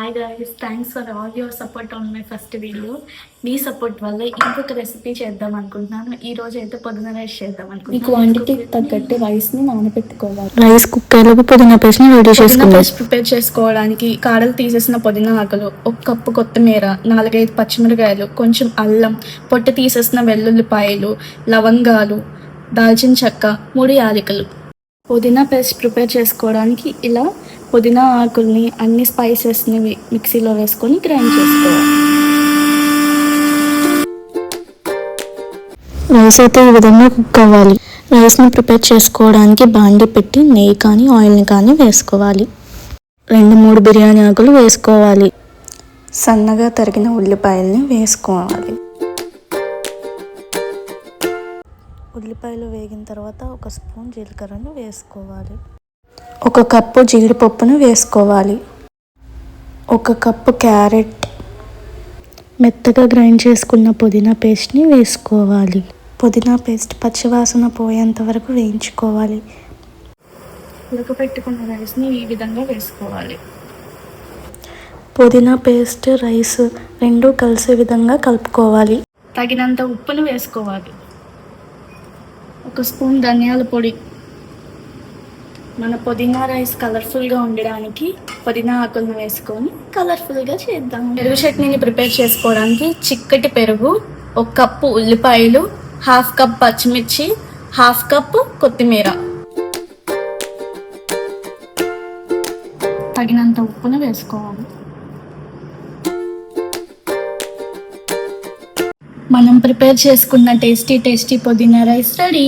Hi guys, thanks for all your support on my first video. Me support వల్ల ఇంకొక recipe చేద్దాం అనుకుంటున్నాను. ఈ రోజు అయితే పుదీనా రైస్ చేద్దాం అనుకుంటున్నాను. ఈ క్వాంటిటీకి తగ్గట్టు రైస్ని నానబెట్టుకోవాలి. రైస్ కుక్కర్లో పుదీనా పేస్ట్ ని రెడీ చేసుకోవాలి. పేస్ట్ ప్రిపేర్ చేసుకోవడానికి కాడలు తీసేసిన పుదీనా ఆకులు, 1 కప్పు కొత్తిమీర, 4-5 పచ్చిమిరకాయలు, కొంచెం అల్లం, పొట్టు తీసేసిన వెల్లుల్లిపాయలు, లవంగాలు, దాల్చిన చెక్క, 3 యాలకులు. పుదీనా పేస్ట్ ప్రిపేర్ చేసుకోవడానికి ఇలా పుదీనా ఆకుల్ని అన్ని స్పైసెస్ని మిక్సీలో వేసుకొని గ్రైండ్ చేసుకోవాలి. రైస్ అయితే ఈ విధంగా కుక్ అవ్వాలి. రైస్ని ప్రిపేర్ చేసుకోవడానికి బాండి పెట్టి నెయ్యి కానీ ఆయిల్ని కానీ వేసుకోవాలి. 2-3 బిర్యానీ ఆకులు వేసుకోవాలి. సన్నగా తరిగిన ఉల్లిపాయల్ని వేసుకోవాలి. ఉల్లిపాయలు వేగిన తర్వాత 1 స్పూన్ జీలకర్రను వేసుకోవాలి. 1 కప్పు జీడిపప్పును వేసుకోవాలి. 1 కప్పు క్యారెట్, మెత్తగా గ్రైండ్ చేసుకున్న పుదీనా పేస్ట్ని వేసుకోవాలి. పుదీనా పేస్ట్ పచ్చివాసన పోయేంత వరకు వేయించుకోవాలి. ఉడకపెట్టుకున్న రైస్ని ఈ విధంగా వేసుకోవాలి. పుదీనా పేస్ట్, రైస్ 2 కలిసే విధంగా కలుపుకోవాలి. తగినంత ఉప్పును వేసుకోవాలి. 1 స్పూన్ ధనియాల పొడి. మన పుదీనా రైస్ కలర్ఫుల్గా ఉండడానికి పుదీనా ఆకులను వేసుకొని కలర్ఫుల్గా చేద్దాం. పెరుగు చట్నీని ప్రిపేర్ చేసుకోవడానికి చిక్కటి పెరుగు, 1 కప్పు ఉల్లిపాయలు, 1/2 కప్ పచ్చిమిర్చి, 1/2 కప్పు కొత్తిమీర, తగినంత ఉప్పును వేసుకోవాలి. మనం ప్రిపేర్ చేసుకున్న టేస్టీ పుదీనా రైస్ రెడీ.